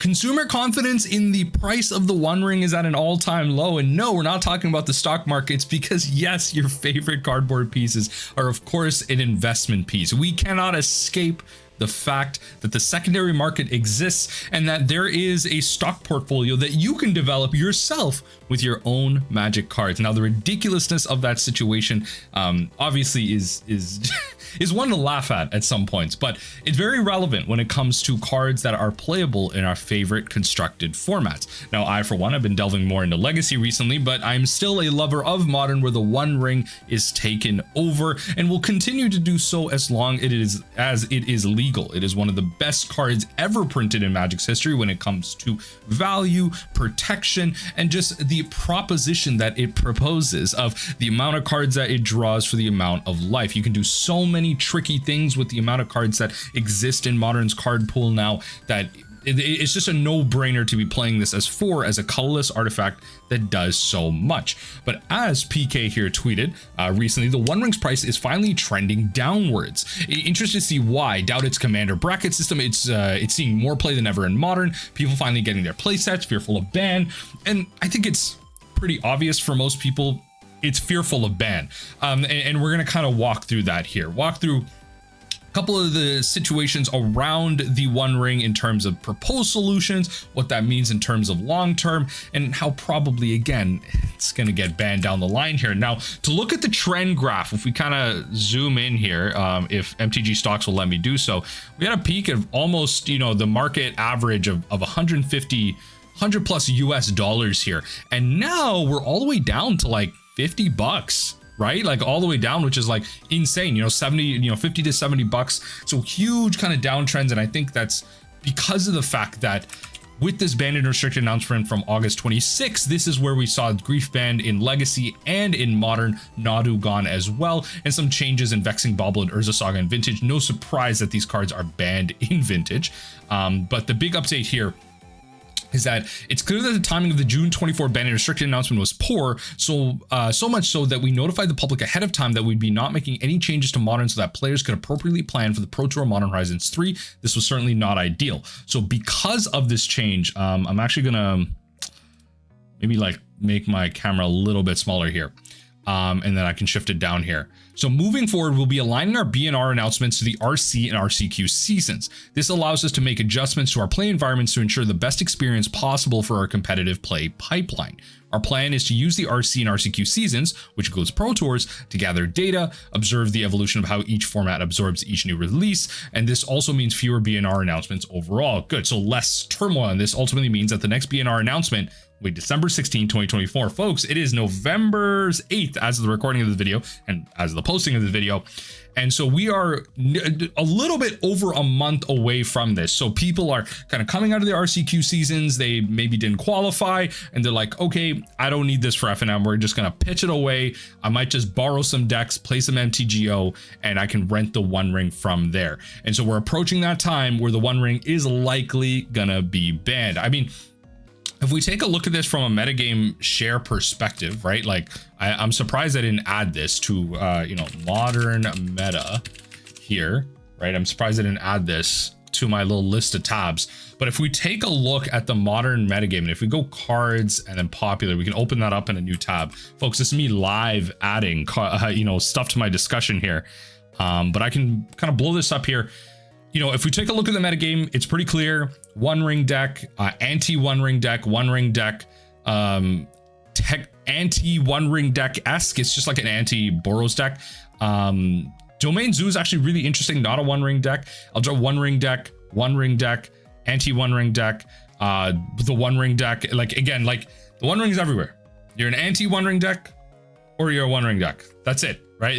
Consumer confidence in the price of the One Ring is at an all-time low. And no, we're not talking about the stock markets, because yes, your favorite cardboard pieces are of course an investment piece. We cannot escape the fact that the secondary market exists and that there is a stock portfolio that you can develop yourself with your own Magic cards. Now, the ridiculousness of that situation obviously is is one to laugh at some points, but it's very relevant when it comes to cards that are playable in our favorite constructed formats. Now, I, for one, have been delving more into Legacy recently, but I'm still a lover of Modern, where the One Ring is taken over and will continue to do so as long as it is legal. It is one of the best cards ever printed in Magic's history when it comes to value, protection, and just the proposition that it proposes of the amount of cards that it draws for the amount of life. You can do so many tricky things with the amount of cards that exist in Modern's card pool now that it's just a no-brainer to be playing this as a colorless artifact that does so much. But as PK here tweeted recently, the One Ring's price is finally trending downwards. Interested to see why. Doubt its commander bracket system. It's seeing more play than ever in Modern. People finally getting their play sets, fearful of ban, and I think it's pretty obvious for most people. It's fearful of ban, and we're gonna kind of walk through that here. Walk through a couple of the situations around the One Ring in terms of proposed solutions, what that means in terms of long term, and how probably, again, it's going to get banned down the line here. Now, to look at the trend graph, if we kind of zoom in here, if MTG stocks will let me do so, we had a peak of almost, the market average of 150, 100 plus US dollars here. And now we're all the way down to like $50. Right, like all the way down, which is like insane, 50 to 70 bucks. So huge kind of downtrends, and I think that's because of the fact that with this banned and restricted announcement from August 26th, this is where we saw Grief banned in Legacy and in Modern, Nadu gone as well, and some changes in Vexing Bauble and Urza Saga and Vintage. No surprise that these cards are banned in Vintage, but the big update here is that it's clear that the timing of the June 24 ban and restricted announcement was poor, so much so that we notified the public ahead of time that we'd be not making any changes to Modern so that players could appropriately plan for the Pro Tour Modern Horizons 3. This was certainly not ideal. So because of this change, I'm actually gonna maybe like make my camera a little bit smaller here, and then I can shift it down here. So moving forward, we'll be aligning our BNR announcements to the RC and RCQ seasons. This allows us to make adjustments to our play environments to ensure the best experience possible for our competitive play pipeline. Our plan is to use the RC and RCQ seasons, which includes Pro Tours, to gather data, observe the evolution of how each format absorbs each new release, and this also means fewer BNR announcements overall. Good, so less turmoil, and this ultimately means that the next BNR announcement wait, December 16, 2024. Folks, it is November 8th as of the recording of the video and as of the posting of the video. And so we are a little bit over a month away from this. So people are kind of coming out of the RCQ seasons. They maybe didn't qualify and they're like, okay, I don't need this for FNM. We're just going to pitch it away. I might just borrow some decks, play some MTGO, and I can rent the One Ring from there. And so we're approaching that time where the One Ring is likely going to be banned. I mean, if we take a look at this from a metagame share perspective, right? Like I'm surprised I didn't add this to, modern meta here, right? I'm surprised I didn't add this to my little list of tabs. But if we take a look at the modern metagame, and if we go cards and then popular, we can open that up in a new tab. Folks, this is me live adding, stuff to my discussion here. But I can kind of blow this up here. If we take a look at the metagame, it's pretty clear. One Ring deck, anti-One Ring deck, One Ring deck, anti-One Ring deck-esque. It's just like an anti-Boros deck. Domain Zoo is actually really interesting, not a One Ring deck. I'll draw One Ring deck, anti-One Ring deck, the One Ring deck. The One Ring is everywhere. You're an anti-One Ring deck or you're a One Ring deck. That's it, right?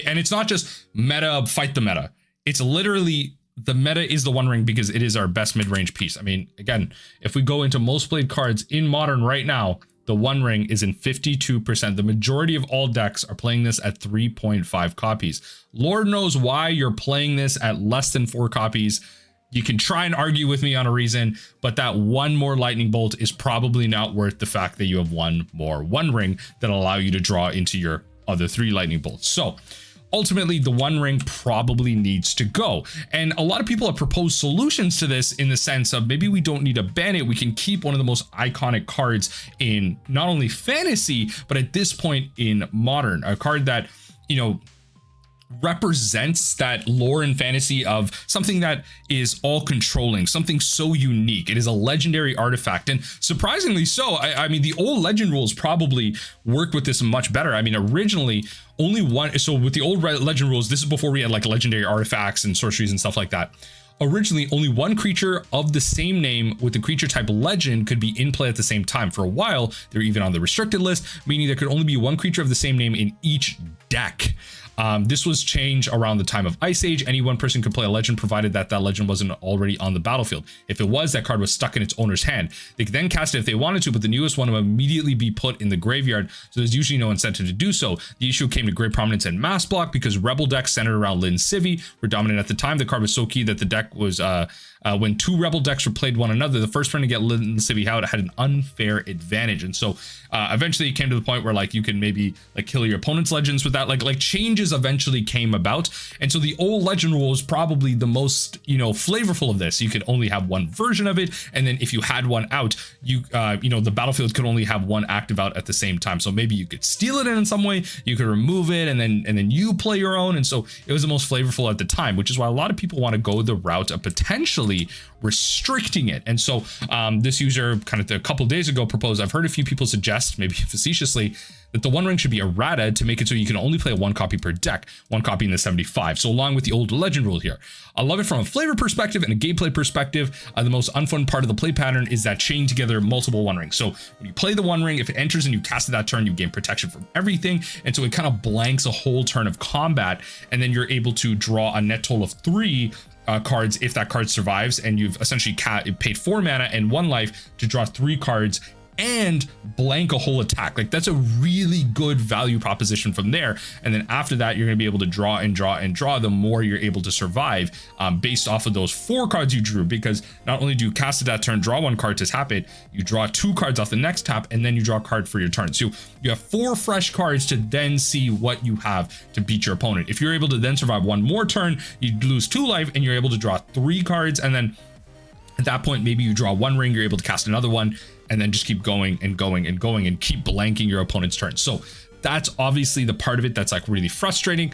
And it's not just meta, fight the meta. It's literally the meta is the One Ring because it is our best mid-range piece. I mean, again, if we go into most played cards in Modern right now, the One Ring is in 52%. The majority of all decks are playing this at 3.5 copies. Lord knows why you're playing this at less than 4 copies. You can try and argue with me on a reason, but that one more lightning bolt is probably not worth the fact that you have one more One Ring that'll allow you to draw into your other 3 lightning bolts. So ultimately the One Ring probably needs to go. And a lot of people have proposed solutions to this in the sense of maybe we don't need to ban it. We can keep one of the most iconic cards in not only fantasy, but at this point in modern, a card that, you know, represents that lore and fantasy of something that is all controlling, something so unique. It is a legendary artifact, and surprisingly so. I mean, the old legend rules probably worked with this much better. I mean, originally only one, so with the old legend rules, this is before we had like legendary artifacts and sorceries and stuff like that. Originally, only one creature of the same name with the creature type legend could be in play at the same time. For a while, they're even on the restricted list, meaning there could only be one creature of the same name in each deck. This was changed around the time of Ice Age. Any one person could play a legend provided that that legend wasn't already on the battlefield. If it was, that card was stuck in its owner's hand. They could then cast it if they wanted to, but the newest one would immediately be put in the graveyard, so there's usually no incentive to do so. The issue came to great prominence in Mass Block because Rebel decks centered around Lin Civi were dominant at the time. The card was so key that the deck was when two Rebel decks replayed one another, the first one to get Lin Civi out had an unfair advantage. And so eventually it came to the point where like you can maybe like kill your opponent's legends with that. Like changes eventually came about. And so the old legend rule is probably the most, you know, flavorful of this. You could only have one version of it, and then if you had one out, you know, the battlefield could only have one active out at the same time. So maybe you could steal it in some way, you could remove it, and then you play your own. And so it was the most flavorful at the time, which is why a lot of people want to go the route of potentially restricting it. And so this user kind of a couple days ago proposed, I've heard a few people suggest, maybe facetiously, that the One Ring should be errata to make it so you can only play one copy per deck, one copy in the 75. So along with the old legend rule here, I love it from a flavor perspective and a gameplay perspective. The most unfun part of the play pattern is that chaining together multiple One Rings. So when you play the One Ring, if it enters and you cast it that turn, you gain protection from everything. And so it kind of blanks a whole turn of combat, and then you're able to draw a net total of 3 cards if that card survives, and you've essentially paid 4 mana and 1 life to draw 3 cards and blank a whole attack. Like that's a really good value proposition from there. And then after that, you're going to be able to draw and draw and draw the more you're able to survive based off of those 4 cards you drew, because not only do you cast it that turn, draw 1 card to tap it, you draw 2 cards off the next tap, and then you draw a card for your turn. So you have 4 fresh cards to then see what you have to beat your opponent. If you're able to then survive 1 more turn, you lose 2 life and you're able to draw 3 cards, and then at that point, maybe you draw 1 ring, you're able to cast another one, and then just keep going and going and going and keep blanking your opponent's turn. So that's obviously the part of it that's like really frustrating.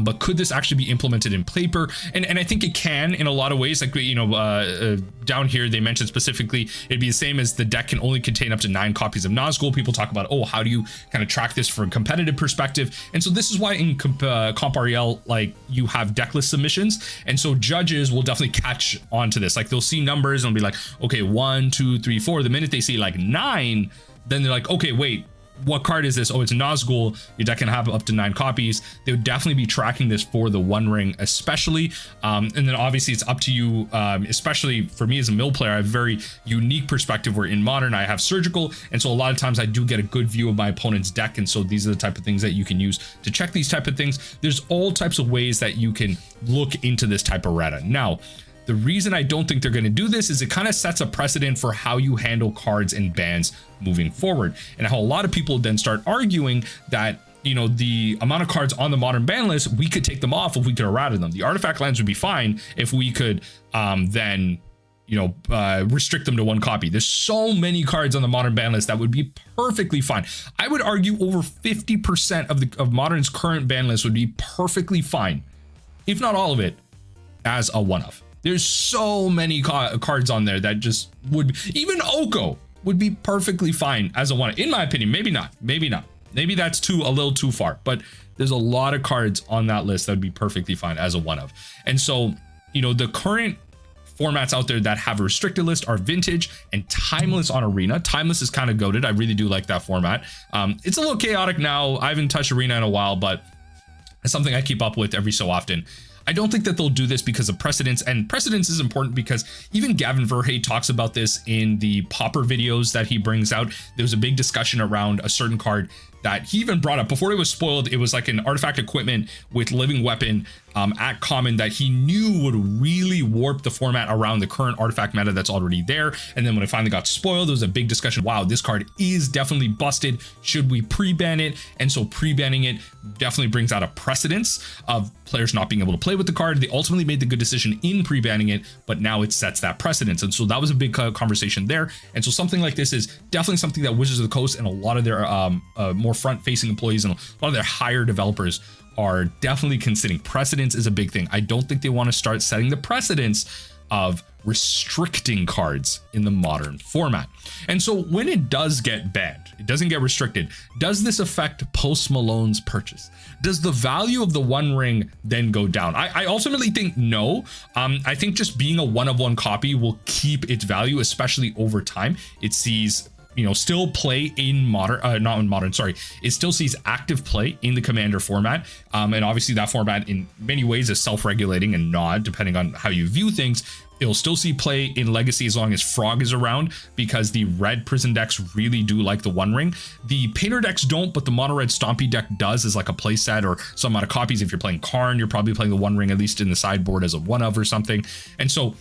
But could this actually be implemented in paper? And I think it can in a lot of ways. Like, you know, down here they mentioned specifically it'd be the same as the deck can only contain up to 9 copies of Nazgul. People talk about, oh, how do you kind of track this from a competitive perspective? And so this is why in Comp REL, like you have decklist submissions, and so judges will definitely catch on to this. Like they'll see numbers and be like, okay, 1, 2, 3, 4. The minute they see like 9, then they're like, okay, wait, what card is this? Oh, it's Nazgul. Your deck can have up to 9 copies. They would definitely be tracking this for the One Ring, especially. And then obviously it's up to you, especially for me as a mill player. I have a very unique perspective where in Modern I have Surgical, and so a lot of times I do get a good view of my opponent's deck, and so these are the type of things that you can use to check these type of things. There's all types of ways that you can look into this type of errata. Now, the reason I don't think they're going to do this is it kind of sets a precedent for how you handle cards and bans moving forward, and how a lot of people then start arguing that, you know, the amount of cards on the Modern ban list, we could take them off if we could errata them. The artifact lands would be fine if we could then, you know, restrict them to 1 copy. There's so many cards on the Modern ban list that would be perfectly fine. I would argue over 50% of Modern's current ban list would be perfectly fine, if not all of it, as a one-off. There's so many cards on there that just would, even Oko would be perfectly fine as a one, in my opinion. Maybe not, maybe that's a little too far, but there's a lot of cards on that list that would be perfectly fine as a one of. And so, you know, the current formats out there that have a restricted list are Vintage and Timeless on Arena. Timeless is kind of goated. I really do like that format. It's a little chaotic now. I haven't touched Arena in a while, but it's something I keep up with every so often. I don't think that they'll do this because of Precedents, and Precedents is important because even Gavin Verhey talks about this in the Pauper videos that he brings out. There was a big discussion around a certain card that he even brought up before it was spoiled. It was like an artifact equipment with living weapon at common that he knew would really warp the format around the current artifact meta that's already there. And then when it finally got spoiled, there was a big discussion. Wow, this card is definitely busted. Should we pre-ban it? And so pre-banning it definitely brings out a precedence of players not being able to play with the card. They ultimately made the good decision in pre-banning it, but now it sets that precedence. And so that was a big conversation there. And so something like this is definitely something that Wizards of the Coast and a lot of their more front-facing employees and a lot of their higher developers are definitely considering. Precedence is a big thing. I don't think they want to start setting the precedence of restricting cards in the modern format. And so when it does get banned, it doesn't get restricted. Does this affect Post Malone's purchase? Does the value of the One Ring then go down? I ultimately think no. I think just being a one-of-one copy will keep its value, especially over time. It sees, you know, still play in modern, not in modern, sorry. It still sees active play in the Commander format. And obviously that format in many ways is self-regulating and not, depending on how you view things. It'll still see play in Legacy as long as Frog is around, because the red prison decks really do like the One Ring. The Painter decks don't, but the mono red Stompy deck does as like a play set or some amount of copies. If you're playing Karn, you're probably playing the One Ring at least in the sideboard as a one of or something. And so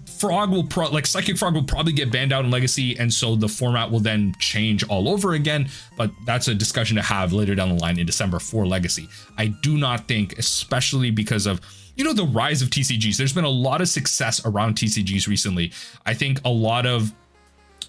Frog will Psychic Frog will probably get banned out in Legacy, and so the format will then change all over again. But that's a discussion to have later down the line in December for Legacy. I do not think, especially because of, you know, the rise of TCGs. There's been a lot of success around TCGs recently. I think a lot of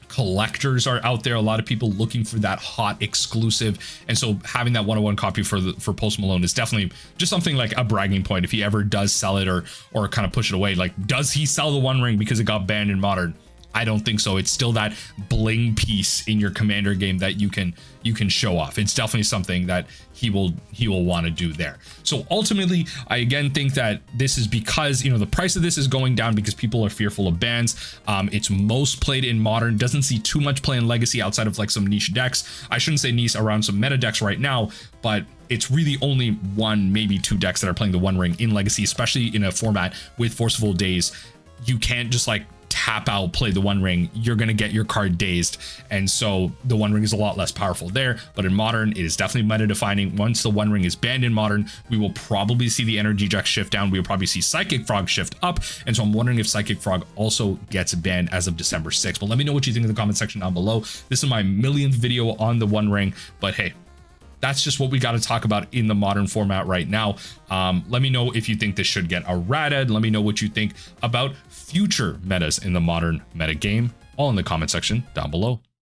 collectors are out there, a lot of people looking for that hot exclusive, and so having that one-on-one copy for Post Malone is definitely just something like a bragging point if he ever does sell it or kind of push it away. Like, does he sell the One Ring because it got banned in Modern? I don't think so. It's still that bling piece in your Commander game that you can show off. It's definitely something that he will want to do there. So ultimately, I again think that this is because, you know, the price of this is going down because people are fearful of bans. It's most played in Modern, doesn't see too much play in Legacy outside of like some niche decks. I shouldn't say niche, around some meta decks right now, but it's really only one, maybe two decks that are playing the One Ring in Legacy, especially in a format with Forceful Days. You can't just like tap out, play the One Ring. You're going to get your card dazed. And so the One Ring is a lot less powerful there. But in Modern, it is definitely meta defining. Once the One Ring is banned in Modern, we will probably see the energy deck shift down. We will probably see Psychic Frog shift up. And so I'm wondering if Psychic Frog also gets banned as of December 6th. But let me know what you think in the comment section down below. This is my millionth video on the One Ring. But hey, that's just what we got to talk about in the Modern format right now. Let me know if you think this should get errated. Let me know what you think about future metas in the Modern meta game, all in the comment section down below.